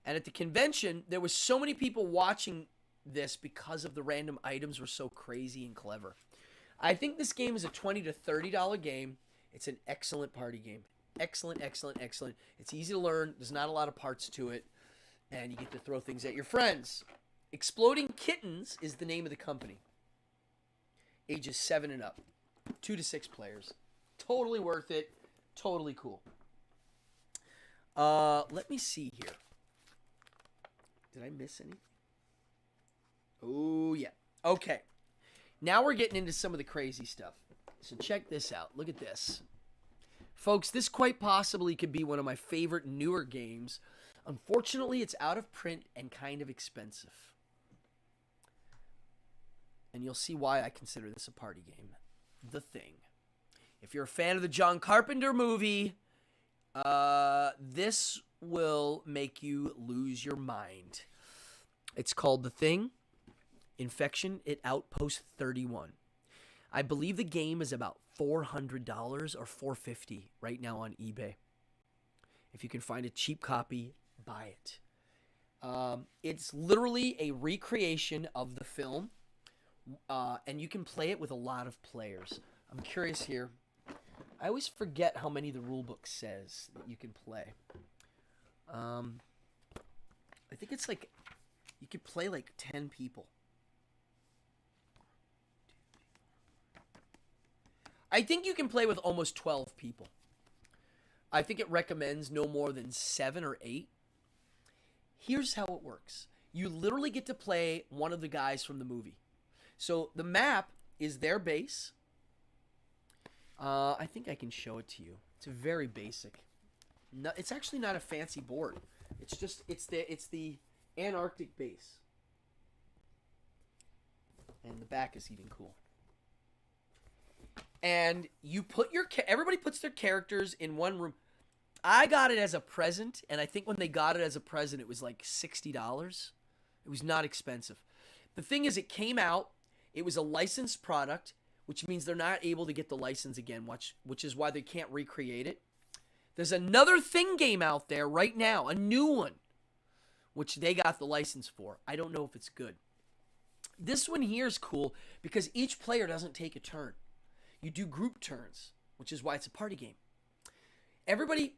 And at the convention, there was so many people watching this because of the random items were so crazy and clever. I think this game is a $20 to $30 game. It's an excellent party game. Excellent, excellent, excellent. It's easy to learn. There's not a lot of parts to it. And you get to throw things at your friends. Exploding Kittens is the name of the company. Ages 7 and up. 2 to 6 players. Totally worth it. Totally cool. Let me see here. Did I miss anything? Oh, yeah. Okay. Now we're getting into some of the crazy stuff. So check this out. Look at this. Folks, this quite possibly could be one of my favorite newer games. Unfortunately, it's out of print and kind of expensive. And you'll see why I consider this a party game. The Thing. If you're a fan of the John Carpenter movie, this will make you lose your mind. It's called The Thing. Infection at Outpost 31. I believe the game is about $400 or $450 right now on eBay. If you can find a cheap copy, buy it. It's literally a recreation of the film, and you can play it with a lot of players. I'm curious here. I always forget how many the rulebook says that you can play. I think it's like you could play like 10 people. I think you can play with almost 12 people. I think it recommends no more than 7 or 8. Here's how it works. You literally get to play one of the guys from the movie. So the map is their base. I think I can show it to you. It's very basic. No, it's actually not a fancy board. It's just it's the Antarctic base. And the back is even cool. And you put everybody puts their characters in one room. I got it as a present, and I think when they got it as a present, it was like $60. It was not expensive. The thing is, it came out. It was a licensed product, which means they're not able to get the license again, which is why they can't recreate it. There's another Thing game out there right now, a new one, which they got the license for. I don't know if it's good. This one here is cool because each player doesn't take a turn. You do group turns, which is why it's a party game. Everybody,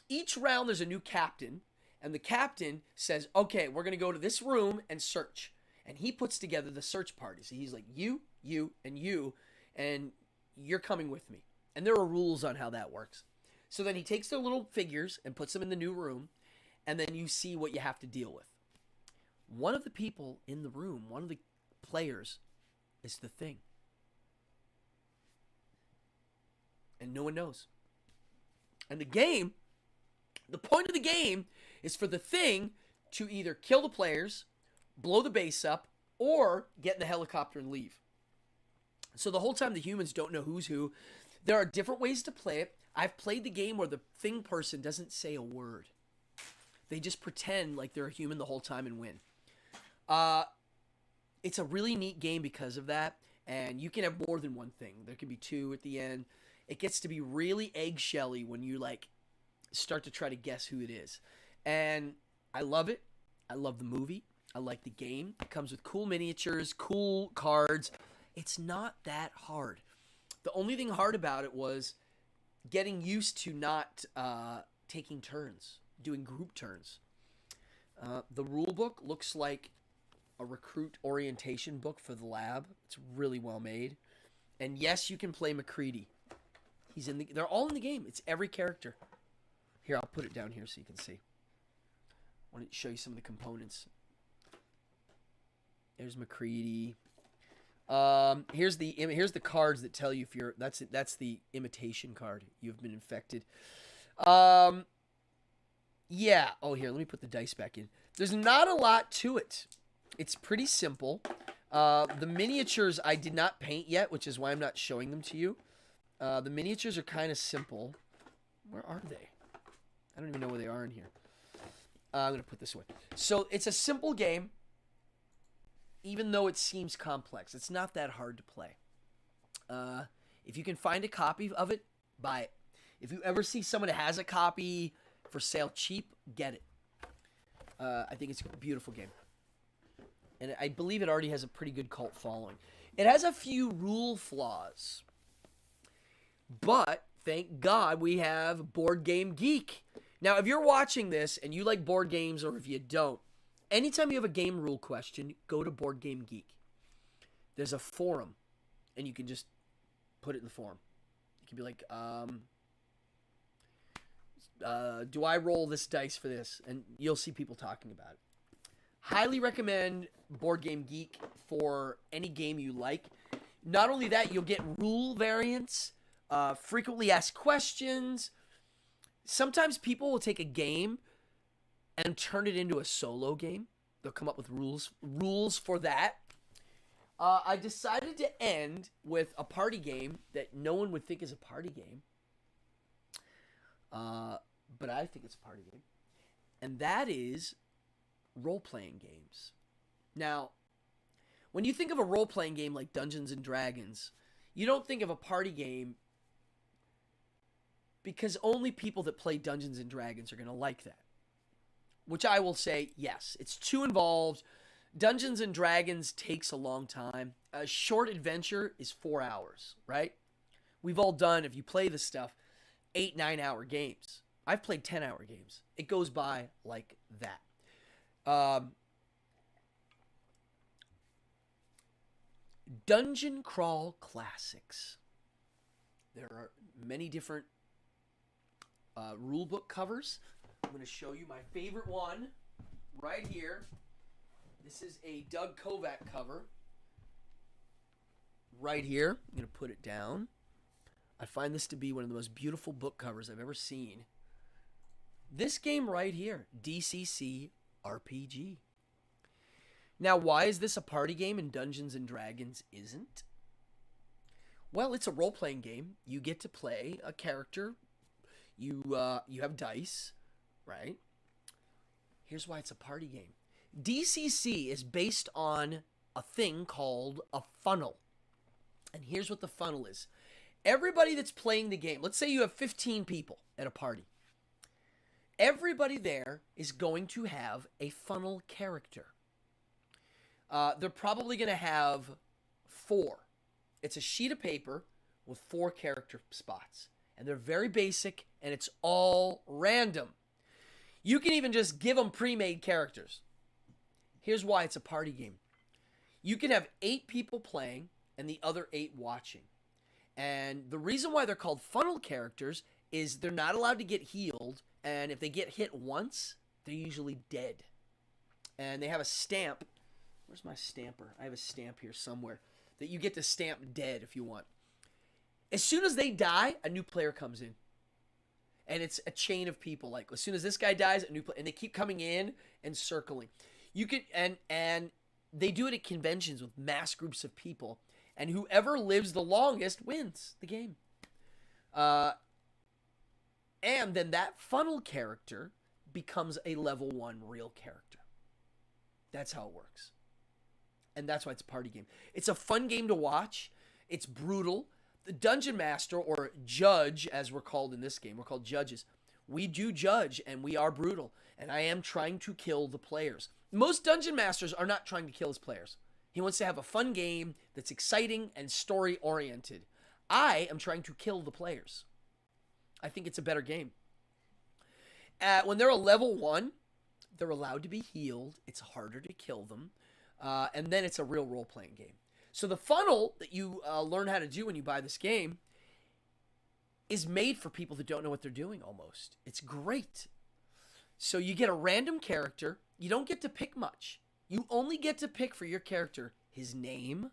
each round there's a new captain, and the captain says, okay, we're going to go to this room and search. And he puts together the search party. So he's like, you, and you're coming with me. And there are rules on how that works. So then he takes their little figures and puts them in the new room, and then you see what you have to deal with. One of the people in the room, one of the players, is the Thing. And no one knows. And the point of the game is for the Thing to either kill the players, blow the base up, or get in the helicopter and leave. So the whole time the humans don't know who's who. There are different ways to play it. I've played the game where the Thing person doesn't say a word. They just pretend like they're a human the whole time and win. It's a really neat game because of that. And you can have more than one Thing. There can be 2 at the end. It gets to be really eggshelly when you like start to try to guess who it is. And I love it. I love the movie. I like the game. It comes with cool miniatures, cool cards. It's not that hard. The only thing hard about it was getting used to not taking turns, doing group turns. The rule book looks like a recruit orientation book for the lab. It's really well made. And yes, you can play McCready. They're all in the game. It's every character. Here, I'll put it down here so you can see. I want to show you some of the components. There's McCready. Here's the cards that tell you if you're that's the imitation card. You've been infected. Yeah. Oh, here, let me put the dice back in. There's not a lot to it. It's pretty simple. The miniatures I did not paint yet, which is why I'm not showing them to you. The miniatures are kind of simple. Where are they? I don't even know where they are in here. I'm going to put this away. So it's a simple game, even though it seems complex. It's not that hard to play. If you can find a copy of it, buy it. If you ever see someone that has a copy for sale cheap, get it. I think it's a beautiful game. And I believe it already has a pretty good cult following. It has a few rule flaws. But thank God we have Board Game Geek. Now, if you're watching this and you like board games, or if you don't, anytime you have a game rule question, go to Board Game Geek. There's a forum, and you can just put it in the forum. You can be like, do I roll this dice for this? And you'll see people talking about it. Highly recommend Board Game Geek for any game you like. Not only that, you'll get rule variants, frequently asked questions. Sometimes people will take a game and turn it into a solo game. They'll come up with rules for that. I decided to end with a party game that no one would think is a party game. But I think it's a party game. And that is role-playing games. Now, when you think of a role-playing game like Dungeons and Dragons, you don't think of a party game because only people that play Dungeons and Dragons are going to like that. Which I will say, yes, it's too involved. Dungeons and Dragons takes a long time. A short adventure is 4 hours, right? We've all done, if you play this stuff, 8-9 hour games. I've played 10-hour games. It goes by like that. Dungeon Crawl Classics. There are many different rule book covers. I'm going to show you my favorite one right here. This is a Doug Kovac cover. Right here. I'm going to put it down. I find this to be one of the most beautiful book covers I've ever seen. This game right here, DCC Rpg. Now, why is this a party game and Dungeons & Dragons isn't? Well, it's a role-playing game. You get to play a character. You have dice, right? Here's why it's a party game. DCC is based on a thing called a funnel. And here's what the funnel is. Everybody that's playing the game, let's say you have 15 people at a party. Everybody there is going to have a funnel character. They're probably going to have 4. It's a sheet of paper with 4 character spots. And they're very basic, and it's all random. You can even just give them pre-made characters. Here's why it's a party game. You can have 8 people playing and the other 8 watching. And the reason why they're called funnel characters is they're not allowed to get healed, and if they get hit once, they're usually dead. And they have a stamp. Where's my stamper? I have a stamp here somewhere that you get to stamp dead if you want. As soon as they die, a new player comes in. And it's a chain of people. Like, as soon as this guy dies, a new player. And they keep coming in and circling. You can, and they do it at conventions with mass groups of people. And whoever lives the longest wins the game. And then that funnel character becomes a level 1 real character. That's how it works. And that's why it's a party game. It's a fun game to watch. It's brutal. The Dungeon Master, or Judge, as we're called in this game, we're called judges. We do judge, and we are brutal. And I am trying to kill the players. Most Dungeon Masters are not trying to kill his players. He wants to have a fun game that's exciting and story-oriented. I am trying to kill the players. I think it's a better game. When they're a level 1, they're allowed to be healed. It's harder to kill them. And then it's a real role-playing game. So the funnel that you learn how to do when you buy this game is made for people that don't know what they're doing almost. It's great. So you get a random character. You don't get to pick much. You only get to pick for your character his name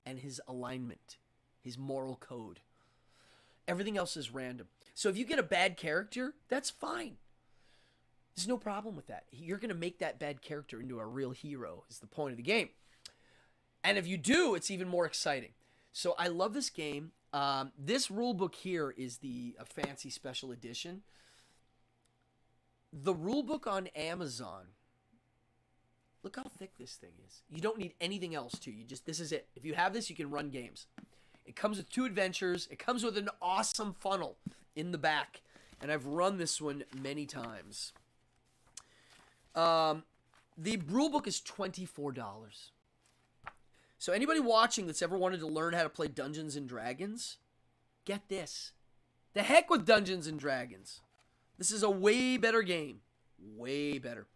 and his alignment, his moral code. Everything else is random. So if you get a bad character, that's fine. There's no problem with that. You're going to make that bad character into a real hero is the point of the game. And if you do, it's even more exciting. So I love this game. This rule book here is a fancy special edition. The rule book on Amazon, look how thick this thing is. You don't need anything else to. This is it. If you have this, you can run games. It comes with 2 adventures. It comes with an awesome funnel in the back. And I've run this one many times. The rule book is $24. So anybody watching that's ever wanted to learn how to play Dungeons & Dragons, get this. The heck with Dungeons & Dragons. This is a way better game. Way better.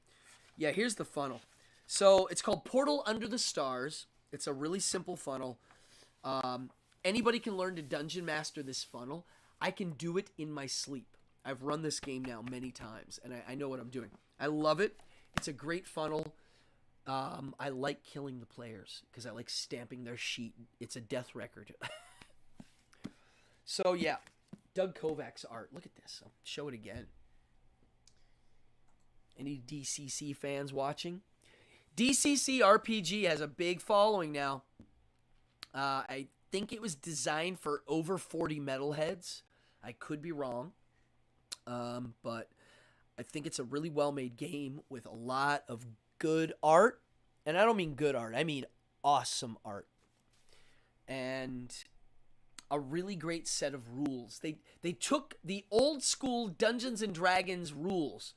Yeah, here's the funnel. So it's called Portal Under the Stars. It's a really simple funnel. Anybody can learn to Dungeon Master this funnel. I can do it in my sleep. I've run this game now many times, and I know what I'm doing. I love it. It's a great funnel. I like killing the players because I like stamping their sheet. It's a death record. So, yeah. Doug Kovac's art. Look at this. I'll show it again. Any DCC fans watching? DCC Rpg has a big following now. I think it was designed for over 40 metalheads. I could be wrong. But I think it's a really well-made game with a lot of good art. And I don't mean good art. I mean awesome art. And a really great set of rules. They took the old school Dungeons & Dragons rules,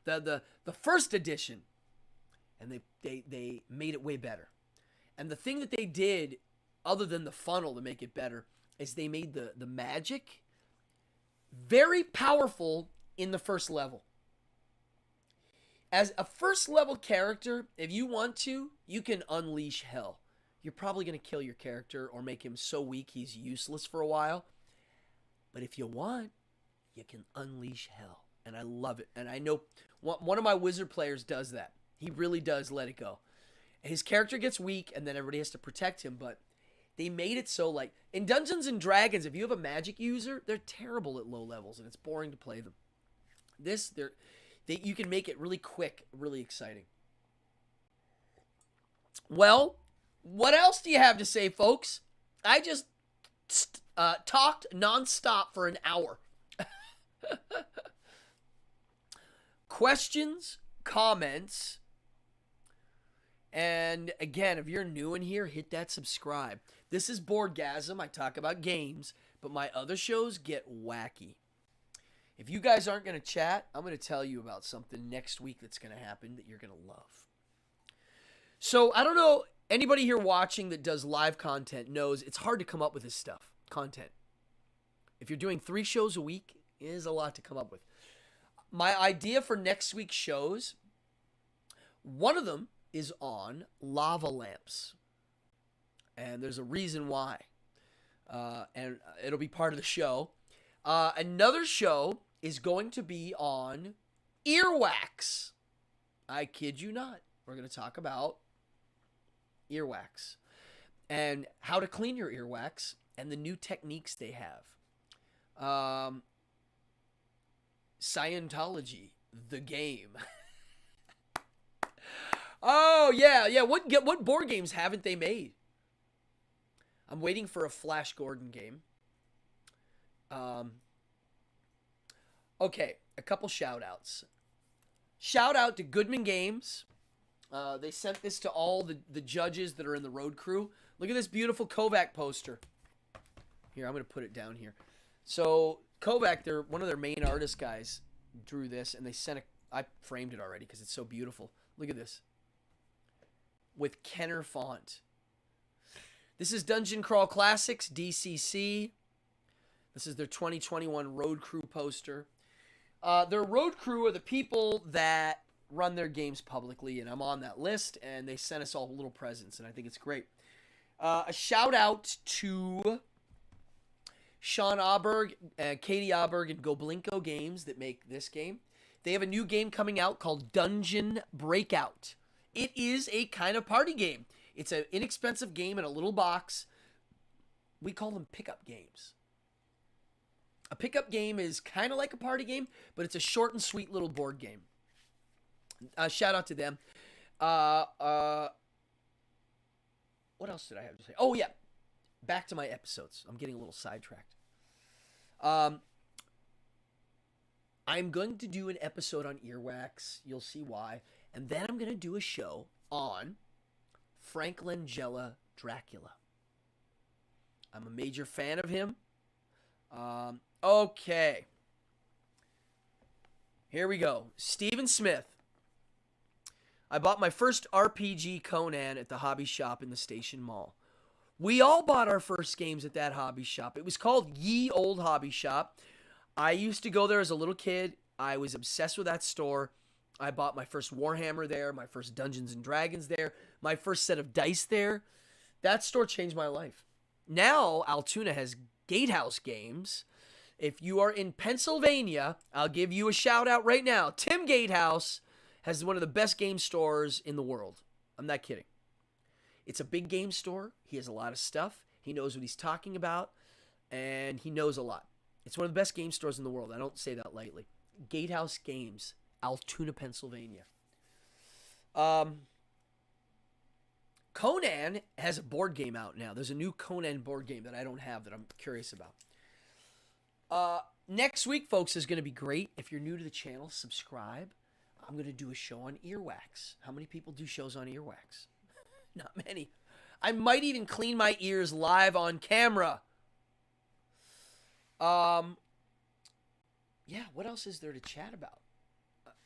the first edition, and they made it way better. And the thing that they did, other than the funnel to make it better, is they made the magic very powerful in the first level. As a first level character, if you want to, you can unleash hell. You're probably going to kill your character or make him so weak he's useless for a while. But if you want, you can unleash hell. And I love it. And I know one of my wizard players does that. He really does let it go. His character gets weak, and then everybody has to protect him, but they made it so, like, in Dungeons and Dragons, if you have a magic user, they're terrible at low levels, and it's boring to play them. You can make it really quick, really exciting. Well, what else do you have to say, folks? I just talked nonstop for an hour. Questions, comments, and again, if you're new in here, hit that subscribe. This is Boardgasm. I talk about games, but my other shows get wacky. If you guys aren't going to chat, I'm going to tell you about something next week that's going to happen that you're going to love. So, I don't know, anybody here watching that does live content knows it's hard to come up with this stuff, content. If you're doing 3 shows a week, it is a lot to come up with. My idea for next week's shows, one of them is on lava lamps. And there's a reason why. And it'll be part of the show. Another show is going to be on earwax. I kid you not. We're going to talk about earwax and how to clean your earwax and the new techniques they have. Scientology, the game. Oh, yeah. What board games haven't they made? I'm waiting for a Flash Gordon game. Okay, a couple shout-outs. Shout out to Goodman Games. They sent this to all the judges that are in the road crew. Look at this beautiful Kovac poster. Here, I'm going to put it down here. So, Kovac, one of their main artist guys, drew this, and they sent it. I framed it already because it's so beautiful. Look at this. With Kenner font. This is Dungeon Crawl Classics, DCC. This is their 2021 Road Crew poster. Their Road Crew are the people that run their games publicly, and I'm on that list, and they sent us all little presents, and I think it's great. A shout out to Sean Auberg, Katie Auberg, and Goblinko Games that make this game. They have a new game coming out called Dungeon Breakout. It is a kind of party game. It's an inexpensive game in a little box. We call them pickup games. A pickup game is kind of like a party game, but it's a short and sweet little board game. Shout out to them. What else did I have to say? Oh, yeah. Back to my episodes. I'm getting a little sidetracked. I'm going to do an episode on earwax. You'll see why. And then I'm going to do a show on Frank Langella Dracula. I'm a major fan of him. Okay. Here we go. Stephen Smith. I bought my first RPG Conan at the hobby shop in the Station Mall. We all bought our first games at that hobby shop. It was called Ye Old Hobby Shop. I used to go there as a little kid. I was obsessed with that store. I bought my first Warhammer there, my first Dungeons and Dragons there, my first set of dice there. That store changed my life. Now, Altoona has Gatehouse Games. If you are in Pennsylvania, I'll give you a shout out right now. Tim Gatehouse has one of the best game stores in the world. I'm not kidding. It's a big game store. He has a lot of stuff. He knows what he's talking about, and he knows a lot. It's one of the best game stores in the world. I don't say that lightly. Gatehouse Games, Altoona, Pennsylvania. Conan has a board game out now. There's a new Conan board game that I don't have that I'm curious about. Next week, folks, is going to be great. If you're new to the channel, subscribe. I'm going to do a show on earwax. How many people do shows on earwax? Not many. I might even clean my ears live on camera. Yeah, what else is there to chat about?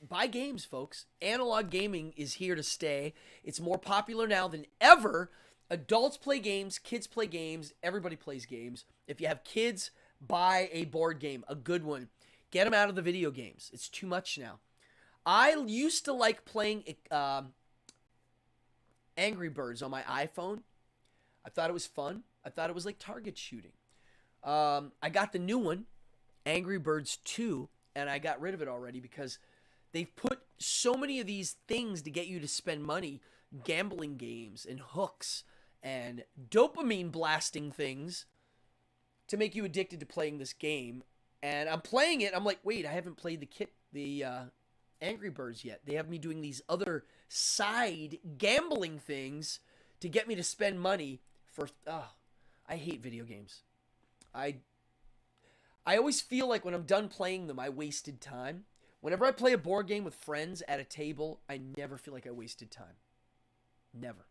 Buy games, folks. Analog gaming is here to stay. It's more popular now than ever. Adults play games, kids play games, everybody plays games. If you have kids, buy a board game, a good one. Get them out of the video games. It's too much now. I used to like playing Angry Birds on my iPhone. I thought it was fun. I thought it was like target shooting. I got the new one. Angry Birds 2, and I got rid of it already because they've put so many of these things to get you to spend money, gambling games and hooks and dopamine blasting things to make you addicted to playing this game. And I'm playing it, I'm like, wait, I haven't played the Angry Birds yet. They have me doing these other side gambling things to get me to spend money for, I hate video games. I always feel like when I'm done playing them, I wasted time. Whenever I play a board game with friends at a table, I never feel like I wasted time. Never.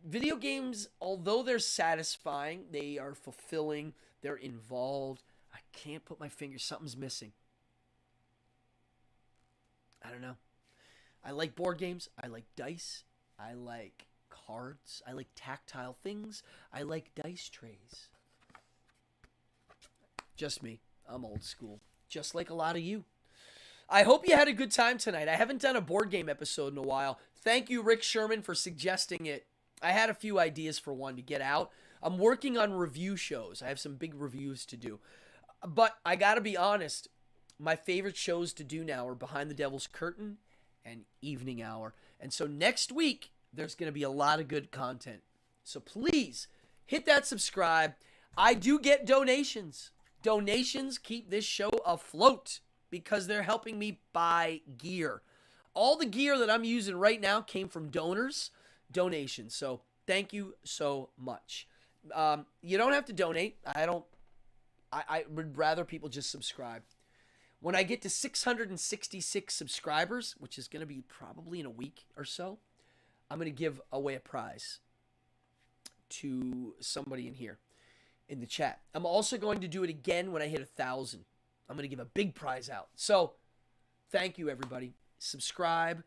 Video games, although they're satisfying, they are fulfilling, they're involved. I can't put my finger, something's missing. I don't know. I like board games. I like dice. I like cards. I like tactile things. I like dice trays. Just me. I'm old school. Just like a lot of you. I hope you had a good time tonight. I haven't done a board game episode in a while. Thank you, Rick Sherman, for suggesting it. I had a few ideas for one to get out. I'm working on review shows. I have some big reviews to do. But I gotta be honest, my favorite shows to do now are Behind the Devil's Curtain and Evening Hour. And so next week, there's going to be a lot of good content. So please, hit that subscribe. I do get donations. Donations keep this show afloat because they're helping me buy gear. All the gear that I'm using right now came from donations. So thank you so much. You don't have to donate. I would rather people just subscribe. When I get to 666 subscribers, which is going to be probably in a week or so, I'm going to give away a prize to somebody in here in the chat. I'm also going to do it again when I hit 1,000. I'm going to give a big prize out. So thank you, everybody. Subscribe.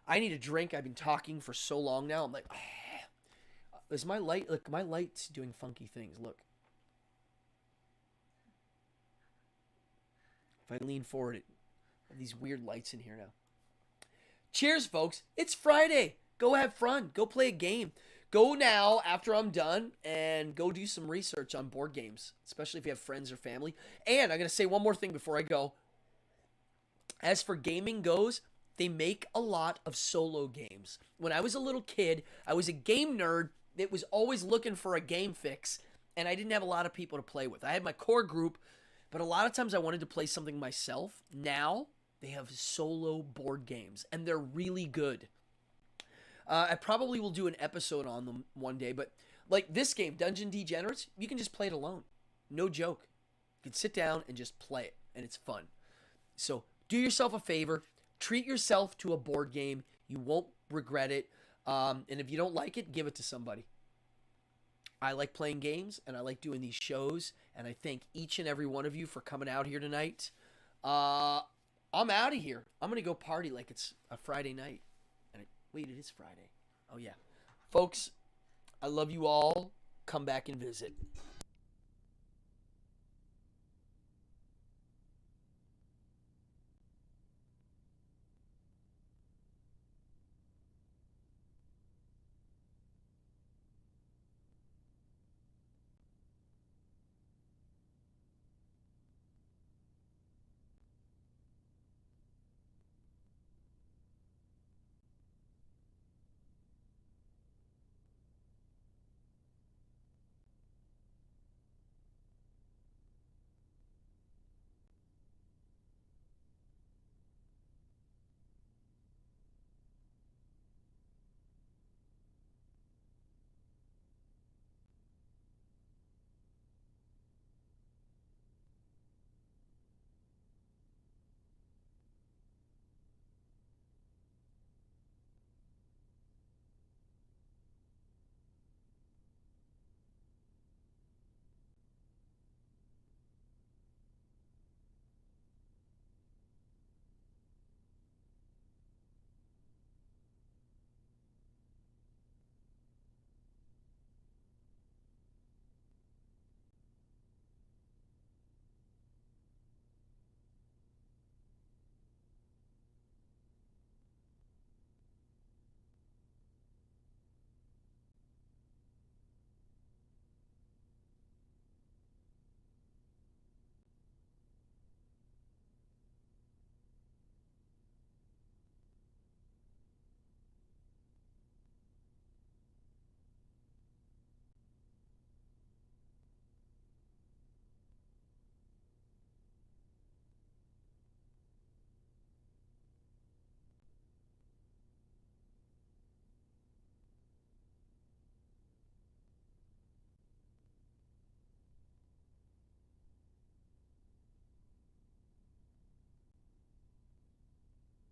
I need a drink. I've been talking for so long now. I'm like, is my light? Look, my light's doing funky things. Look. If I lean forward, I have these weird lights in here now. Cheers, folks. It's Friday. Go have fun. Go play a game. Go now, after I'm done, and go do some research on board games, especially if you have friends or family. And I'm going to say one more thing before I go. As for gaming goes, they make a lot of solo games. When I was a little kid, I was a game nerd that was always looking for a game fix, and I didn't have a lot of people to play with. I had my core group, but a lot of times I wanted to play something myself. Now, they have solo board games, and they're really good. I probably will do an episode on them one day, but like this game, Dungeon Degenerates, you can just play it alone. No joke. You can sit down and just play it, and it's fun. So do yourself a favor. Treat yourself to a board game. You won't regret it. And if you don't like it, give it to somebody. I like playing games, and I like doing these shows, and I thank each and every one of you for coming out here tonight. I'm out of here. I'm going to go party like it's a Friday night. Wait, it is Friday. Oh, yeah. Folks, I love you all. Come back and visit.